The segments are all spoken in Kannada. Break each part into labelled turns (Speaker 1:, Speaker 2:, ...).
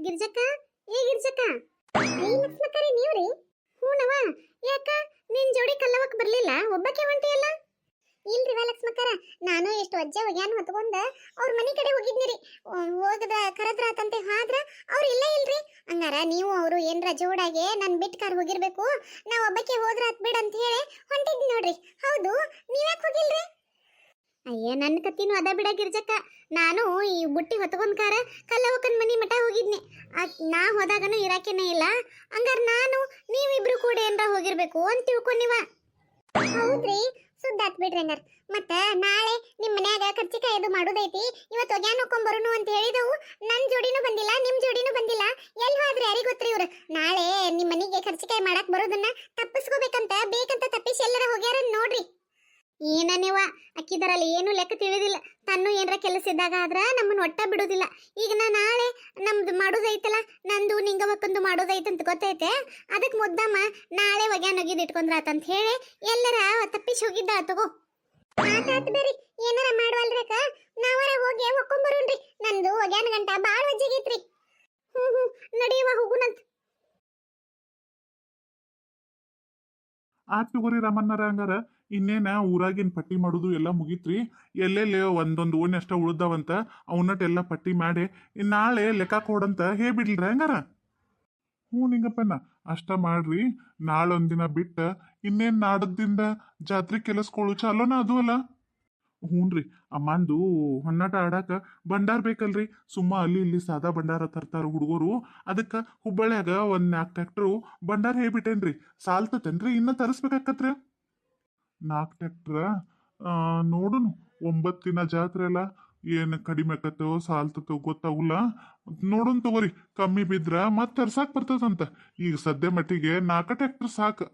Speaker 1: ಗಿರ್ಜಕ್ಕ, ಏ ಗಿರ್ಜಕ್ಕ. ಐ ಲಕ್ಷ್ಮಕ್ಕರಿ ನೀವ್ರಿ? ಹೂನವ. ಯಾಕ ನಿನ್ ಜೋಡಿ ಕಲ್ಲವಕ್ ಬರ್ಲಿಲ್ಲ? ಒಬ್ಬಕ್ಕೆ ಹೊಂಟಿಯಲ್ಲ? ಇಲ್ರಿ ವಾ ಲಕ್ಷ್ಮಕ್ಕರ, ನಾನು ಎಷ್ಟು ಅಜ್ಜ ಒಗ್ಯಾನ್ ಹೊತ್ಕೊಂಡ ಅವ್ರ ಮನಿ ಕಡೆ ಹೋಗಿದ್ನಿರಿ. ಹೋಗದ ಕರದ್ರ ಆತಂತೆ ಹಾದ್ರ ಅವ್ರು ಇಲ್ಲ ಇಲ್ರಿ. ಹಂಗಾರ ನೀವು ಅವರು ಏನ್ರ ಜೋಡಾಗೆ ನನ್ ಬಿಟ್ ಕಾರ್ ಹೋಗಿರ್ಬೇಕು. ನಾ ಒಬ್ಬಕ್ಕೆ ಹೋದ್ರ ಆತ್ ಬಿಡ ಅಂತ ಹೇಳಿ ಹೊಂಟಿದ್ನಿ ನೋಡ್ರಿ. ಹೌದು, ನೀವ್ಯಾಕ್ ಹೋಗಿಲ್ರಿ? ಅಯ್ಯ, ನನ್ನ ಕತ್ತಿನೂ ಅದ ಬಿಡ ಗಿರ್ಜಕ್ಕ. ನಾನು ಈ ಬುಟ್ಟಿ ಹೊತ್ಕೊಂಡ್ ಕಾರ ಕಲ್ಲವಕ್ಕನ್ ಮನಿ ಮಠ ಹೋಗಿದ್ನಿ. ನಾ ಹೋದಾಗನು ಇರಾಕೆನೇ ಇಲ್ಲ. ಹಂಗಾರ ನಾನು ನೀವಿಬ್ರು ಕೂಡ ಏನ್ರ ಹೋಗಿರ್ಬೇಕು ಅಂತ ತಿಳ್ಕೊಂಡಿವ. ಹೌದ್ರಿ, ಸುದ್ದಾತ್ ಬಿಡ್ರಿ. ಹಂಗಾರ ಮತ್ತ ನಾಳೆ ನಿಮ್ ಮನ್ಯಾಗ ಕರ್ಚಿಕಾಯಿ ಇದು ಮಾಡೋದೈತಿ. ಇವತ್ತು ಒಗ್ಯಾನ್ ಹಾಕೊಂಡ್ ಬರೋನು ಅಂತ ಹೇಳಿದವು. ನನ್ ಜೋಡಿನೂ ಬಂದಿಲ್ಲ, ನಿಮ್ ಜೋಡಿನೂ ಬಂದಿಲ್ಲ. ಎಲ್ಲಿ ಹೋದ್ರಿ ಯಾರಿಗ್ ಗೊತ್ತ್ರಿ ಇವ್ರು? ನಾಳೆ ನಿಮ್ ಮನಿಗೆ ಕರ್ಚಿಕಾಯಿ ಮಾಡಕ್ ಬರೋದನ್ನ ತಪ್ಪಿಸ್ಕೋಬೇಕಂತ ಬೇಕಂತ ತಪ್ಪಿಸಿ ಎಲ್ಲರ ಹೋಗ್ಯಾರ ನೋಡ್ರಿ. ಏನ ನೀವ ಅಕ್ಕಿದಾರಲ್ಲಿ ಏನು ಲೆಕ್ಕ ತಿಳಿದಿಲ್ಲ. ತನ್ನು ಏನ್ರ ಕೆಲಸ ಇದ್ದಾಗ ಆದ್ರ ನಮ್ಮನ್ನ ಒಟ್ಟ ಬಿಡುದಿಲ್ಲ. ಈಗ ನಾ ನಾಳೆ ನಮ್ದು ಮಾಡೋದೈತಲ್ಲ, ನಂದು ನಿಂಗವಕ್ಕಂದು ಮಾಡೋದೈತಂತ ಗೊತ್ತೈತೆ. ಅದಕ್ಕೆ ಮುದ್ದಮ್ಮ ನಾಳೆ ಒಗ್ಯಾನ್ ಒಗಿದ್ ಇಟ್ಕೊಂಡ್ರಾತಂತ ಹೇಳಿ ಎಲ್ಲರ ತಪ್ಪಿಸಿ ಹೋಗಿದ್ದ. ತಗೋ ಆತಾತ್ ಬೇರಿ, ಏನಾರ ಮಾಡುವಲ್ರೇಕ ನಾವರ ಹೋಗಿ ಹೊಕ್ಕೊಂಬರೋಣ್ರಿ. ನಂದು ಒಗ್ಯಾನ ಗಂಟ ಬಾಳ ವಜ್ಜಿಗೈತ್ರಿ. ನಡಿಯವ ಹೋಗುನಂತ.
Speaker 2: ಆತ್ ತಗೋರಿ ರಾಮಣ್ಣರ. ಹಂಗಾರ ಇನ್ನೇನ ಊರಾಗಿನ್ ಪಟ್ಟಿ ಮಾಡುದು ಎಲ್ಲ ಮುಗಿತ್ರಿ. ಎಲ್ಲೆಲ್ಲಿ ಒಂದೊಂದು ಓಣಿ ಅಷ್ಟ ಉಳ್ದಾವಂತ ಅವನಟ್ ಎಲ್ಲ ಪಟ್ಟಿ ಮಾಡಿ ನಾಳೆ ಲೆಕ್ಕ ಕೊಡಂತ ಹೇಳ್ಬಿಡ್ಲ್ರಿ ಹಂಗಾರ? ಹ್ಞೂ ನಿಂಗಪ್ಪನ, ಅಷ್ಟ ಮಾಡ್ರಿ. ನಾಳೊಂದಿನ ಬಿಟ್ಟ ಇನ್ನೇನ್ ನಾಡದಿಂದ ಜಾತ್ರೆ ಕೆಲಸಗಳು ಚಾಲೋನ ಅದು ಅಲ್ಲ. ಹ್ಞೂನ್ರಿ, ಅಮ್ಮಂದು ಹೊನ್ನಾಟ ಆಡಾಕ ಭಂಡಾರ ಬೇಕಲ್ರಿ. ಸುಮ್ಮ ಅಲ್ಲಿ ಇಲ್ಲಿ ಸಾದಾ ಭಂಡಾರ ತರ್ತಾರ ಹುಡುಗರು. ಅದಕ್ಕೆ ಹುಬ್ಬಳ್ಳ್ಯಾಗ ಒಂದ್ 4 ಟ್ರ್ಯಾಕ್ಟರು ಭಂಡಾರ ಹೇಳ್ಬಿಟ್ಟೇನ್ರಿ. ಸಾಲ್ತತೇನ್ರಿ ಇನ್ನ ತರಿಸ್ಬೇಕಾಕತ್ರಿ? 4 ಟ್ರ್ಯಾಕ್ಟರ್ ನೋಡುನು. 9 ದಿನ ಜಾತ್ರೆ ಅಲ್ಲ, ಏನು ಕಡಿಮೆ ಆಕತ್ತೋ ಸಾಲ್ತತೋ ಗೊತ್ತಾಗುಲ್ಲ. ನೋಡುನ್ ತಗೋರಿ, ಕಮ್ಮಿ ಬಿದ್ರ ಮತ್ ತರ್ಸಾಕ್ ಬರ್ತದಂತ. ಈಗ ಸದ್ಯ ಮಟ್ಟಿಗೆ 4 ಟ್ರ್ಯಾಕ್ಟರ್ ಸಾಕು.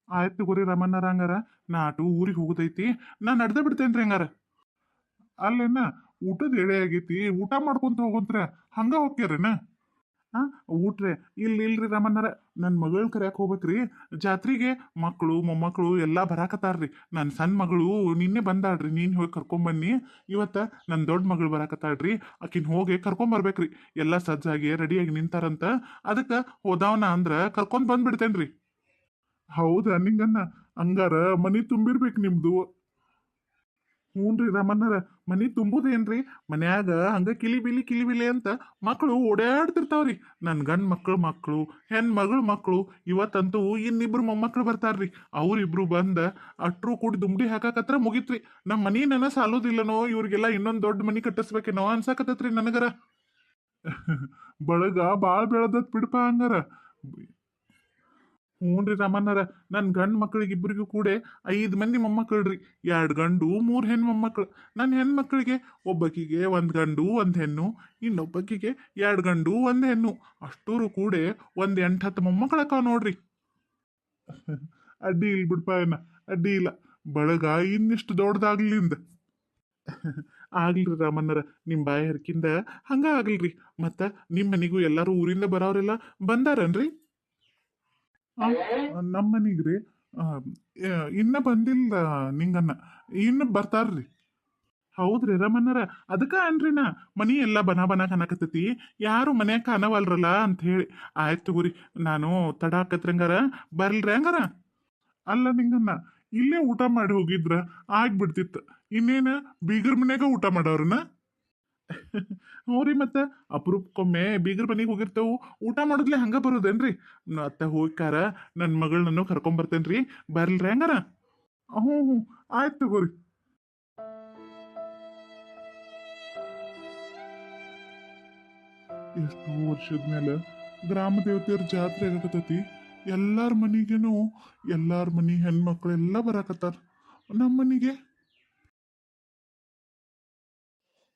Speaker 2: ಆಯ್ತು ತಗೋರಿ ರಾಮಣ್ಣರ. ಹಂಗಾರ ನಾ ಅಟು ಊರಿಗೆ ಹೋಗುದೈತಿ, ನಾ ನಡ್ದ ಬಿಡ್ತೇನ್ರಿ ಹಂಗಾರ. ಅಲ್ಲೇನ ಊಟದ ಎಳೆ ಆಗೈತಿ, ಊಟ ಮಾಡ್ಕೊಂತ ಹೋಗಂತ್ರ ಹಂಗ ಹೋಗ್ಯಾರೇನ? ಹಾ, ಊಟ್ರೆ ಇಲ್ರಿ ರಾಮಣ್ಣರ. ನನ್ನ ಮಗಳ್ ಕರ್ಯಾಕ್ ಹೋಗ್ಬೇಕ್ರಿ ಜಾತ್ರೆಗೆ. ಮಕ್ಕಳು ಮೊಮ್ಮಕ್ಕಳು ಎಲ್ಲಾ ಬರಾಕತ್ತಾರ್ರಿ. ನನ್ನ ಸಣ್ಣ ಮಗಳು ನಿನ್ನೆ ಬಂದಾಳ್ರಿ. ನೀನ್ ಹೋಗಿ ಕರ್ಕೊಂಬನ್ನಿ. ಇವತ್ತ ನನ್ನ ದೊಡ್ಡ ಮಗಳು ಬರಾಕತ್ತಾಳ್ರಿ. ಆಕಿನ್ ಹೋಗಿ ಕರ್ಕೊಂಬರ್ಬೇಕ್ರಿ. ಎಲ್ಲಾ ಸಜ್ಜಾಗಿ ರೆಡಿಯಾಗಿ ನಿಂತಾರಂತ. ಅದಕ್ಕೆ ಹೋದಾವನ ಅಂದ್ರ ಕರ್ಕೊಂಡ್ ಬಂದ್ಬಿಡ್ತೇನ್ರಿ. ಹೌದಾ ನಿಂಗನ್ನ? ಹಂಗಾರ ಮನಿ ತುಂಬಿರ್ಬೇಕು ನಿಮ್ದು. ಹ್ಞೂನ್ರಿ ರಾಮಣ್ಣರ, ಮನಿ ತುಂಬುದೇನ್ರಿ? ಮನ್ಯಾಗ ಹಂಗ ಕಿಲಿಬಿಲಿ ಅಂತ ಮಕ್ಕಳು ಓಡಾಡ್ತಿರ್ತಾವ್ರಿ. ನನ್ನ ಗಂಡ್ ಮಕ್ಕಳು ಹೆಣ್ ಮಕ್ಕಳು. ಇವತ್ತಂತೂ ಇನ್ನಿಬ್ರು ಮೊಮ್ಮಕ್ಕಳು ಬರ್ತಾರ್ರಿ. ಅವ್ರಿಬ್ರು ಬಂದ ಅಟ್ರು ಕೂಡಿ ದುಂಬಡಿ ಹಾಕಾಕತ್ರ ಮುಗಿತ್ರಿ. ನಮ್ಮ ಮನಿ ನೆನ ಸಾಲೋದಿಲ್ಲನೋ, ಇವ್ರಿಗೆಲ್ಲ ಇನ್ನೊಂದ್ ದೊಡ್ಡ ಮನಿ ಕಟ್ಟಿಸ್ಬೇಕೇನೋ ಅನ್ಸಾಕತ್ತೈತ್ರಿ ನನಗರ. ಬಳಗ ಬಾಳ್ ಬೆಳದತ್ ಬಿಡಪ ಹಂಗಾರ. ಹ್ಞೂನ್ರಿ ರಾಮಣ್ಣರ, ನನ್ನ ಗಂಡ್ ಮಕ್ಕಳಿಗೆ ಇಬ್ಬರಿಗೂ ಕೂಡ 5 ಮಂದಿ ಮೊಮ್ಮಕ್ಕಳ್ರಿ. 2 ಗಂಡು 3 ಹೆಣ್ಣು ಮೊಮ್ಮಕ್ಕಳು. ನನ್ನ ಹೆಣ್ಮಕ್ಳಿಗೆ ಒಬ್ಬಕಿಗೆ 1 ಗಂಡು 1 ಹೆಣ್ಣು, ಇನ್ನೊಬ್ಬಕಿಗೆ 2 ಗಂಡು 1 ಹೆಣ್ಣು. ಅಷ್ಟೂರು ಕೂಡ ಒಂದ್ 8-10 ಮೊಮ್ಮಕ್ಕಳಕ್ಕ ನೋಡ್ರಿ. ಅಡ್ಡಿ ಇಲ್ ಬಿಡ್ಪ ಏನ, ಅಡ್ಡಿ ಇಲ್ಲ. ಬಳಗ ಇನ್ನಿಷ್ಟು ದೊಡ್ಡದಾಗ್ಲಿಂದ. ಆಗ್ಲ್ರಿ ರಾಮಣ್ಣರ, ನಿಮ್ ಬಾಯಿ ಹರ್ಕಿಂದ ಹಂಗ ಆಗ್ಲ್ರಿ. ಮತ್ತ ನಿಮ್ ಮನಿಗೂ ಎಲ್ಲಾರು ಊರಿಂದ ಬರೋರೆಲ್ಲ ಬಂದಾರನ್ರಿ? ನಮ್ಮ ಮನಿಗ್ರಿ ಇನ್ನ ಬಂದಿಲ್ಲ ನಿಂಗನ್ನ, ಇನ್ನ ಬರ್ತಾರ್ರಿ. ಹೌದ್ರಿ ರಮಣ್ಣರ, ಅದಕ್ಕ ಅನ್ರಿ ನಾ ಮನಿ ಎಲ್ಲಾ ಬನ ಕನಕತ್ತೈತಿ, ಯಾರು ಮನ್ಯಾಗ ಕಾಣವಲ್ರಲ್ಲ ಅಂತ ಹೇಳಿ. ಆಯ್ತು ತಗೋರಿ, ನಾನು ತಡ ಆಕತ್ರಂಗಾರ ಬರ್ಲ್ರಿ ಹಂಗಾರ. ಅಲ್ಲ ನಿಂಗನ್ನ, ಇಲ್ಲೇ ಊಟ ಮಾಡಿ ಹೋಗಿದ್ರ ಆಗ್ಬಿಡ್ತಿತ್ತು. ಇನ್ನೇನ ಬೀಗರ್ ಮನ್ಯಾಗ ಊಟ ಮಾಡೋರನ್ನ? ಹ್ಞೂರಿ, ಮತ್ತೆ ಅಪರೂಪಕ್ಕೊಮ್ಮೆ ಬೀಗರ್ ಮನೆಗೆ ಹೋಗಿರ್ತೇವು, ಊಟ ಮಾಡೋದ್ಲೆ ಹಂಗ ಬರೋದೇನ್ರಿ? ಅತ್ತ ಹೋಗ್ಕಾರ ನನ್ನ ಮಗಳನ್ನೂ ಕರ್ಕೊಂಬರ್ತೇನ್ರಿ. ಬರ್ಲ್ರಿ ಹಂಗಾರ? ಹ್ಞೂ ಆಯ್ತು ತಗೋರಿ. ಎಷ್ಟೋ ವರ್ಷದ ಮೇಲೆ ಗ್ರಾಮ ದೇವತೆಯರ ಜಾತ್ರೆ ಆಗತೈತಿ. ಎಲ್ಲಾರ ಮನಿಗೇನು ಎಲ್ಲಾರ ಮನಿ ಹೆಣ್ಮಕ್ಳು ಎಲ್ಲ ಬರಾಕತ್ತಾರ. ನಮ್ಮ ಮನಿಗೆ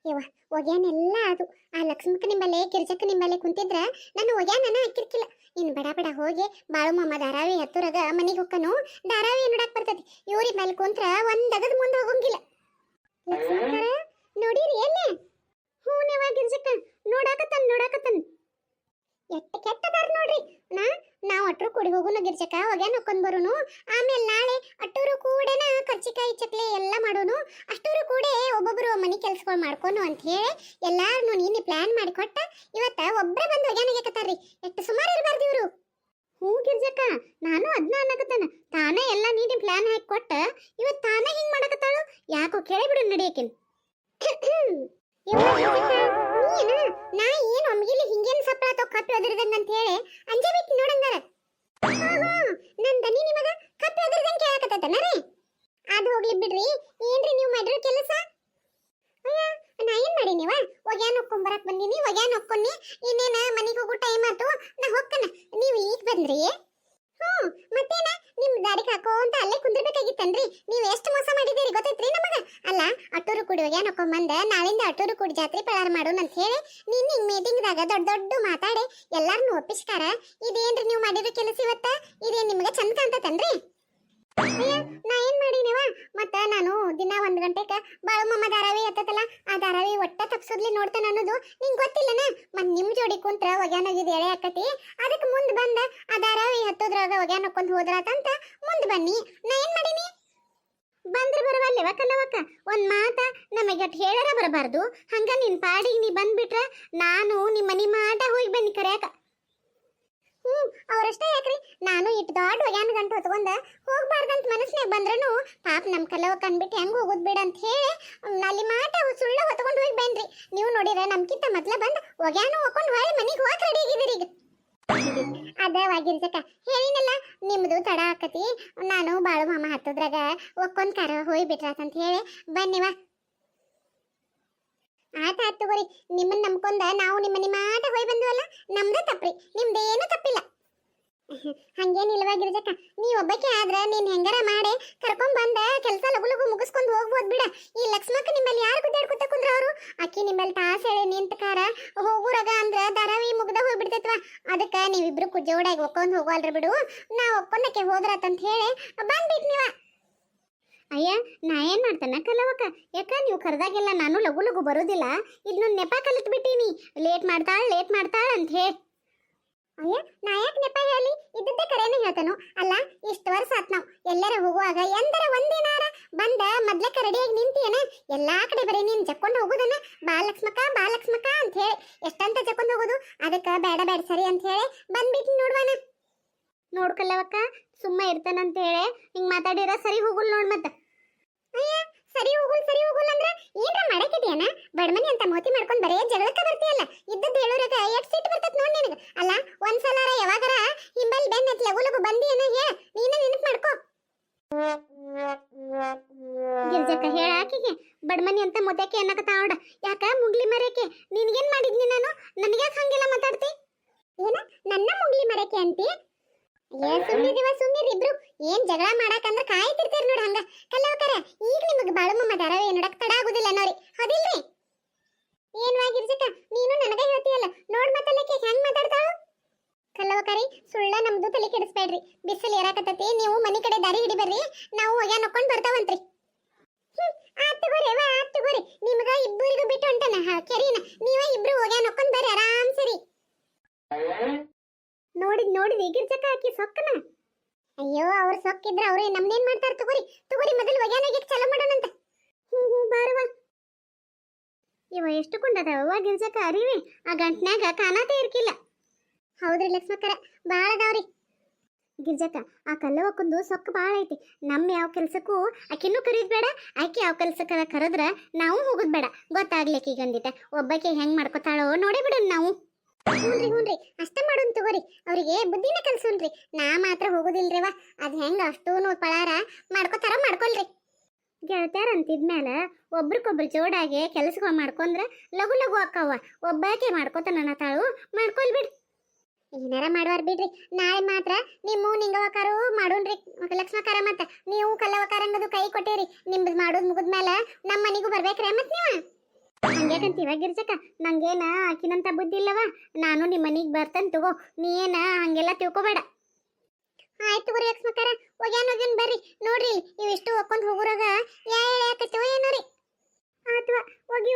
Speaker 1: ಯವ್ವ, ಒಗ್ಯಾನೆಲ್ಲ ಅದು ಆ ಲಕ್ಷ್ಮಕ್ಕ ನಿಂಬಲೆ ಕಿರ್ಚಕ್ಕ ನಿಂಬಲೆ ಕುಂತಿದ್ರ ನಾನು ಒಗ್ಯಾನ ಹಾಕಿರ್ಕಿಲ್ಲ. ಇನ್ನು ಬಡ ಹೋಗಿ ಬಾಳುಮಮ್ಮ ಧಾರಾವಿ ಹತ್ತುರಾಗ ಮನೆಗೆ ಹೊಕ್ಕನು. ಧಾರಾವಿ ನೋಡಕ್ ಬರ್ತೈತಿ. ಇವ್ರಿ ಮೇಲೆ ಕುಂತ್ರ ಒಂದಗದ ಮುಂದೆ ಹೋಗಂಗಿಲ್ಲ. ಲಕ್ಷ್ಮಕ್ಕರ ನೋಡಿರಿ ಎಲ್ಲೇ? ಹೂನೇವಾ ಗಿರ್ಜಕ್ಕ, ನೋಡಾಕತ್ತನ್. ಎಟ್ಟ ಕೆಟ್ಟದಾರ ನೋಡ್ರಿ. ನಾವ್ ಅಟ್ರು ಕೂಡಿ ಹೋಗುನ ಗಿರ್ಜಕ್ಕ ಒಗ್ಯಾನ ಹಾಕೊಂಡ್ ಬರುನು. ಆಮೇಲೆ ನಾಳೆ ಅಟ್ಟೂರು ಕೂಡನ ಕರ್ಚಿಕಾಯಿ ಚಕ್ಲಿ ಎಲ್ಲ ಮಾಡೋನು. ಅಷ್ಟೂರು ಕೂಡ ಒಬ್ಬೊಬ್ರು ಮನಿ ಕೆಲ್ಸಗಳು ಮಾಡ್ಕೊನು ಅಂತ ಹೇಳಿ ಎಲ್ಲಾರ್ನು ನೀನೆ ಪ್ಲಾನ್ ಮಾಡಿ ಕೊಟ್ಟ ಇವತ್ತ ಒಬ್ರೇ ಬಂದು ಒಗ್ಯಾನಾಗಕತ್ತಾರ್ರಿ. ಎಷ್ಟು ಸುಮಾರು ಇರಬಾರ್ದು ಇವ್ರು. ಹ್ಞೂ ಗಿರ್ಜಕ್ಕ, ನಾನು ಅದನ್ನ ಅನ್ನಕತ್ತಾನ. ತಾನೇ ಎಲ್ಲ ನೀಡಿ ಪ್ಲಾನ್ ಹಾಕಿ ಕೊಟ್ಟ ಇವತ್ತು ತಾನೇ ಹಿಂಗ್ ಮಾಡಕತ್ತಾಳು. ಯಾಕೋ ಕೇಳಿಬಿಡು ನಡಿಯಕಿನ್. ನಾ ಏನು ಒಮ್ಗಿಲಿ ಹಿಂಗೇನು ಸಪ್ಳ ಕಪ್ಪಿ ಒದರ್ದಂಗ ಅಂತ ಹೇಳಿ ಅಂಜೆ ಬಿಟ್ಟು ನೋಡಂಗಾರ. ನನ್ ದನಿ ನಿಮಗ ಕಪ್ಪಿ ಒದರ್ದಂಗ ಕೇಳಕತ್ತನ ರೀ. ಅದು ಹೋಗ್ಲಿ ಬಿಡ್ರಿ, ಏನ್ರಿ ನೀವು ಮಾಡಿರೋ ಕೆಲಸ? ಅಯ್ಯ, ನಾ ಏನ್ ಮಾಡಿ ನೀವ ಒಗ್ಯಾನ ಹೊಕ್ಕೊಂಬರಕ್ ಬಂದೀನಿ, ಒಗ್ಯಾನ ಹೊಕ್ಕೊನಿ. ಇನ್ನೇನ ಮನೆಗೆ ಹೋಗೋ ಟೈಮ್ ಆತು, ನಾ ಹೊಕ್ಕನ. ನೀವು ಈಗ ಬಂದ್ರಿ? ಮತ್ತೇನ ನಿಮ್ ದಾರಿಗೆ ಹಾಕೋ ಅಂತ ಅಲ್ಲೇ ಕುಂದಿರ್ಬೇಕಾಗಿತ್ತನ್ರಿ. ನೀವ್ ಎಷ್ಟು ಮೋಸ ಮಾಡಿದಿರಿ ಗೊತ್ತೈತ್ರಿ ನಮಗ. ಅಲ್ಲ, ಅಟ್ಟೂರು ಕೂಡಿ ಒಗ್ಯಾನ ಹೊಕ್ಕೊಂಬಂದ ನಾಳಿಂದ ಅಟ್ಟೂರು ಕೂಡಿ ಜಾತ್ರೆ ಪಳಾರ ಮಾಡೋಣ ಅಂತ ಹೇಳಿ ನೀನ್ ಹಿಂಗ್ ಮೀಟಿಂಗ್ದಾಗ ದೊಡ್ಡ ದೊಡ್ಡ ಮಾತಾಡಿ ಎಲ್ಲಾರನ್ನು ಒಪ್ಪಿಸ್ಕಾರ. ಇದೇನ್ರಿ ನೀವು ಮಾಡಿರೋ ಕೆಲಸ ಇವತ್ತ? ಇದೇನ್ ನಿಮ್ಗ ಚಂದ ಕಾಣ್ತತನ್ರಿ? ಅಯ್ಯ, ನಾ ಏನ್ ಮಾಡೀನಿವ? ಮತ್ತ ನಾನು ದಿನ 1 ಗಂಟೆಕ ಬಾಳುಮಮ್ಮ ಧಾರಾವಿ ಹತ್ತತಲ್ಲ, ಆ ಧಾರಾವಿ ಒಟ್ಟ ತಪ್ಸೋದ್ಲಿ ನೋಡ್ತಾನ ಅನ್ನೋದು ನಿಂಗ್ ಗೊತ್ತಿಲ್ಲನ? ಮತ್ ನಿಮ್ ಜೋಡಿ ಕುಂತ್ರ ಒಗ್ಯಾನಗಿದ್ ಎಳೆ ಆಕತಿ. ಅದಕ್ಕೆ ಮುಂದ್ ಬಂದ ಆ ಧಾರಾವಿ ಹತ್ತೋದ್ರಾಗ ಒಗ್ಯಾನ ಹಾಕೊಂಡ್ ಹೋದ್ರಾತಂತ ಮುಂದ್ ಬನ್ನಿ. ನಾ ಏನ್ ಮಾಡೀನಿ? ಬಂದ್ರ ಬರವಲ್ಲೆವ ಕಲ್ಲವಕ್ಕ, ಒಂದ್ ಮಾತ ನಮಗಟ್ ಹೇಳರ ಬರಬಾರ್ದು. ಹಂಗ ನಿನ್ ಪಾಡಿಗೆ ನೀ ಬಂದ್ಬಿಟ್ರ ನಾನು ನಿಮ್ ಮನಿ ಮಾಟ ಹೋಗಿ ಬನ್ನಿ ಕರ್ಯಾಕ. ಅವರಷ್ಟೇ ಯಾಕ್ರಿ, ನಾನು ಇಟ್ಟು ದೊಡ್ಡ ಒಗ್ಯಾನ ಗಂಟು ಹೊತ್ಕೊಂಡ ಹೋಗ್ಬಾರ್ದಂತ ಮನಸ್ನಾಗ ಬಂದ್ರನು ಪಾಪ ನಮ್ ಕಲ್ಲವಕ್ಕ ಅನ್ಬಿಟ್ಟು ಹೆಂಗ್ ಹೋಗುದ್ ಬಿಡ ಅಂತ ಹೇಳಿ ಅಲ್ಲಿ ಮಾಟ ಸುಳ್ಳ ಹೊತ್ಕೊಂಡು ಹೋಗಿ ಬನ್ರಿ. ನೀವು ನೋಡಿರ ನಮ್ಕಿಂತ ಮೊದ್ಲ ಬಂದ್ ಒಗ್ಯಾನ ಹಾಕೊಂಡ್ ಹೊಳ್ಳಿ ಮನಿಗೆ ಹೋಗಕ್ ರೆಡಿ ಆಗಿದ್ದೀರಿ ಈಗ. ಅದವಾಗಿರ್ಸಕ್ಕ ಹೇಳಿನಲ್ಲ, ನಿಮ್ದು ತಡ ಆಕತಿ. ನಾನು ಬಾಳು ಮಾಮ ಹತ್ತದ್ರಾಗ ಒಕ್ಕೊಂದ್ ಕಾರ ಹೋಗಿ ಬಿಟ್ರಾತಂತ ಹೇಳಿ ಬನ್ನಿವ. ಆತ ಆತ್ ತಗೋರಿ, ನಿಮ್ಮನ್ನ ನಂಬ್ಕೊಂಡ ನಾವು ನಿಮ್ಮನಿ ಮಾಟ ಹೋಗಿ ಬಂದ್ವಲ್ಲ, ನಮ್ದ ತಪ್ಪ್ರಿ, ನಿಮ್ದೇನು ತಪ್ಪಿಲ್ಲ. ಹಂಗೇನಿಲ್ವಾ ಗಿರಿಜಕ್ಕ, ನೀ ಒಬ್ಬಕ್ಕೆ ಆದ್ರ ನೀನ್ ಹೆಂಗಾರ ಮಾಡಿ ಕರ್ಕೊಂಡ್ ಬಂದ ಕೆಲಸ ಲಗು ಲಗು ಮುಗಿಸ್ಕೊಂಡ್ ಹೋಗ್ಬೋದ್ ಬಿಡ. ಈ ಲಕ್ಷ್ಮಕ್ಕ ನಿಮ್ಮಲ್ಲಿ ಯಾರು ಗುದ್ದಾಡ್ಕೊತ ಕುಂದ್ರ ಅವರು? ಅಕ್ಕಿ ನಿಮ್ಮಲ್ಲಿ ತಾಸ ಹೇಳಿ ನಿಂತಕಾರ ಹೋಗುರಾಗ ಅಂದ್ರ ಧಾರಾವಿ ಮುಗ್ದ ಹೋಗ್ಬಿಡ್ತೈತ್ವ. ಅದಕ್ಕ ನೀವಿಬ್ರು ಜೋಡಾಗಿ ಒಕ್ಕೊಂಡ್ ಹೋಗಲ್ರಿ ಬಿಡು. ನಾ ಒಕ್ಕೊಂಡಕ್ಕೆ ಹೋದ್ರಾತಂತ ಹೇಳಿ ಬಂದ್ಬಿಟ್ ನೀವ. ಅಯ್ಯ, ನಾ ಏನ್ ಮಾಡ್ತಾನ ಕಲ್ಲವಕ್ಕ, ಯಾಕ ನೀವು ಕರೆದಾಗೆಲ್ಲ ನಾನು ಲಗು ಲಗು ಬರೋದಿಲ್ಲ. ಇದನ್ನ ನೆಪ ಕಲಿತ್ ಬಿಟ್ಟೀನಿ, ಲೇಟ್ ಮಾಡ್ತಾಳ ಅಂತ ಹೇಳಿ. ಅಯ್ಯ, ನಾ ಯಾಕೆ ನೆಪ ಹೇಳಿ? ಇದ್ದದ್ದೇ ಕರೆನೇ ಹೇಳ್ತಾನು. ಅಲ್ಲ, ಇಷ್ಟು ವರ್ಷ ಆತ್ ನಾವ್ ಎಲ್ಲರ ಹೋಗುವಾಗ ಎಂದರ ಒಂದಿನಾರ ಬಂದ ಮೊದ್ಲಕ್ಕ ರೆಡಿಯಾಗಿ ನಿಂತಿಯೇನ? ಎಲ್ಲಾ ಕಡೆ ಬರೀ ನೀನ್ ಜಕ್ಕೊಂಡು ಹೋಗುದನ್ನ ಬಾ ಲಕ್ಷ್ಮಕ್ಕ ಅಂತ ಹೇಳಿ ಎಷ್ಟಂತ ಜಕ್ಕೊಂಡು ಹೋಗೋದು. ಅದಕ್ಕ ಬೇಡ ಸರಿ ಅಂತ ಹೇಳಿ ಬಂದ್ಬಿಟ್ಟು ನೋಡ್ವಾನ. ನೋಡ್ಕಲ್ಲವಕ್ಕ, ಸುಮ್ಮ ಇರ್ತಾನಂತ ಹೇಳಿ ಹಿಂಗ್ ಮಾತಾಡಿರ ಸರಿ ಹೋಗುಲ್ ನೋಡ್ ಮತ್ತ. ಅಯ್ಯ, ಸರಿ ಹೋಗುಲ್ ಅಂದ್ರ ಏನ್ರ ಮಾಡಕಿದ್ಯಾನ? ಬಡಮನಿ ಅಂತ ಮೋತಿ ಮಾಡ್ಕೊಂಡ್ ಬರೇ ಜಗಳಕ್ಕ ಬರ್ತೀಯಲ್ಲ. ಇದ್ದದ್ದು ಹೇಳೋರಾಗ ಎಷ್ಟ್ ಸಿಟ್ಟು ಬರ್ತತ್ ನೋಡ್ ನಿನಗ. ಅಲ್ಲ, ಒಂದ್ಸಲಾರ ಯಾವಾಗರ ಹಿಂಬಲ್ ಬೆನ್ನ ಹತ್ತಿ ಲಗು ಲಗು ಬಂದಿಯೇನ ಹೇಳ, ನೀನ ನೆನಪು ಮಾಡ್ಕೋ. ಗಿರ್ಜಕ್ಕ ಹೇಳ ಆಕಿಗೆ, ಬಡಮನಿ ಅಂತ ಮೊದಕ್ಕೆ ಅನ್ನಕತ್ತಾವಡ. ಯಾಕ ಮುಗ್ಲಿ ಮರೇಕೆ, ನಿನ್ಗೇನ್ ಮಾಡಿದ್ನಿ ನಾನು? ನನಗ್ಯಾಕ ಹಂಗೆಲ್ಲ ಮಾತಾಡ್ತಿ? ಏನ ನನ್ನ ಮುಗ್ಲಿ ಮರೇಕೆ ಅಂತಿ? ಸುಮ್ಮನಿರಿ ಇಬ್ರು. ಏನ್ ಜಗಳ ಮಾಡಾಕಂದ್ರ ಕಾಯ್ತಿರ್ತೀರಿ ನೋಡ್ ಹಂಗ. ಕಲ್ಲವಕರ, ಈಗ ನಿಮಗ್ ಬಾಳುಮಮ್ಮ ಧಾರಾವಾಹಿ ನೋಡಕ್ ತಡ ಆಗುದಿಲ್ಲ ನೋರಿ, ಹೌದಿಲ್ರಿ? ಏನ್ವಾಗಿರ್ಸಕ್ಕ, ನೀನು ನನಗ ಹೇಳ್ತೀಯಲ್ಲ, ನೋಡ್ ಮತ್ತಲ್ಲಕ್ಕೆ ಹೆಂಗ್ ಮಾತಾಡ್ತಾಳು. ಕಲ್ಲವಕರಿ, ಸುಳ್ಳ ನಮ್ದು ತಲೆ ಕೆಡಿಸ್ಬೇಡ್ರಿ. ಬಿಸಿಲು ಏರಾಕತ್ತತಿ, ನೀವು ಮನಿ ಕಡೆ ದಾರಿ ಹಿಡಿಬರ್ರಿ, ನಾವು ಒಗ್ಯಾನ ನೋಡ್ಕೊಂಡ್ ಬರ್ತಾವಂತ್ರಿ. ಆತ್ ತಗೋರಿ, ನಿಮಗ ಇಬ್ಬರಿಗೂ ಬಿಟ್ಟು ಹೊಂಟನ ಕೆರಿನ. ನೀವ ಇಬ್ರು ಒಗ್ಯಾನ ನೋಡ್ಕೊಂಡ್ ಬರ್ರಿ ಆರಾಮ್ ಸರಿ. ನೋಡಿದ್ವಿ ಗಿರ್ಜಕ್ಕ ಆಕಿ ಸೊಕ್ಕನ. ಅಯ್ಯೋ, ಅವ್ರ ಸೊಕ್ಕಿದ್ರ ಅವ್ರೇ ನಮ್ನೇನ್ ಮಾಡ್ತಾರ? ತಗೋರಿ ಮೊದಲು ಒಗ್ಯಾನಾಗಿ ಚಾಲೂ ಮಾಡೋಣಂತ. ಬಾರವ. ಇವ ಎಷ್ಟು ಕೊಂಡದವ ಗಿರ್ಜಕ್ಕ ಅರಿವಿ, ಆ ಗಂಟ್ನ್ಯಾಗ ಕಾಣಾತೆ ಇರ್ಕಿಲ್ಲ. ಹೌದ್ರಿ ಲಕ್ಷ್ಮಕ್ಕರ, ಬಾಳ ಅದಾವ್ರಿ. ಗಿರ್ಜಕ್ಕ, ಆ ಕಲ್ಲವಕ್ಕೊಂದು ಸೊಕ್ಕ ಬಾಳ ಐತಿ. ನಮ್ ಯಾವ ಕೆಲ್ಸಕ್ಕೂ ಆಕಿನೂ ಕರೀದ್ ಬೇಡ, ಆಕಿ ಯಾವ ಕೆಲ್ಸಕ್ಕ ಕರೆದ್ರ ನಾವು ಹೋಗುದ್ ಬೇಡ. ಗೊತ್ತಾಗ್ಲಿಕ್ಕೆ ಈಗಂದಿಟ ಒಬ್ಬಕ್ಕೆ ಹೆಂಗ್ ಮಾಡ್ಕೊತಾಳೋ ನೋಡಿ ಬಿಡೋಣ ನಾವು. ಹ್ಞೂನ್ರಿ, ಅಷ್ಟ ಮಾಡೋನ್ ತಗೋರಿ. ಅವ್ರಿಗೆ ಬುದ್ಧಿನ ಕಲ್ಸೋನ್ರಿ. ನಾ ಮಾತ್ರ ಹೋಗುದಿಲ್ರಿವ. ಅದ್ ಹೆಂಗ ಅಷ್ಟೂನು ಪಳಾರ ಮಾಡ್ಕೊತಾರ ಮಾಡ್ಕೊಳ್ರಿ. ಗೆಳತ್ಯಾರ ಅಂತಿದ್ಮೇಲೆ ಒಬ್ರಿಗೊಬ್ರು ಜೋಡಾಗಿ ಕೆಲಸಗಳು ಮಾಡ್ಕೊಂಡ್ರ ಲಗು ಲಗು ಅಕ್ಕವ. ಒಬ್ಬಾಕೆ ಮಾಡ್ಕೊತಾನ ತಾಳು, ಮಾಡ್ಕೊಳ್ಬಿಡ್ರಿ. ಏನಾರ ಮಾಡುವಾರ ಬಿಡ್ರಿ. ನಾಳೆ ಮಾತ್ರ ನಿಮ್ಮ ನಿಂಗವಕಾರು ಮಾಡೋಣ್ರಿ ಲಕ್ಷ್ಮಕಾರ. ಮತ್ತ ನೀವು ಕಲ್ಲವಕಾರಂಗದು ಕೈ ಕೊಟ್ಟಿರಿ. ನಿಮ್ದು ಮಾಡೋದ್ ಮುಗಿದ್ಮೇಲೆ ನಮ್ಮ ಮನಿಗೂ ಬರ್ಬೇಕ್ರಿ. ಮತ್ ನೀವ ಹಂಗ್ಯಾಕಂತೀವ ಗಿರ್ಜಕ್ಕ? ನಂಗೇನ ಆಕಿನಂತ ಬುದ್ಧಿ ಇಲ್ಲವ. ನಾನು ನಿಮ್ಮ ಮನಿಗ್ ಬರ್ತೇನೆ ತಗೋ, ನೀ ಏನ ಹಂಗೆಲ್ಲ ತಿಳ್ಕೊಬೇಡ. ಆಯ್ತು ತಗೋರಿ ಲಕ್ಷ್ಮಕಾರ, ಒಗ್ಯಾನ್ ಬರ್ರಿ. ನೋಡ್ರಿ, ಇವಿಷ್ಟು ಒಕ್ಕೊಂಡ್ ಹೋಗುರಾಗ ಯಾಕತ್ತೇವ ಏನೋ ರೀ. ಆತ್ವ, ಹೋಗಿ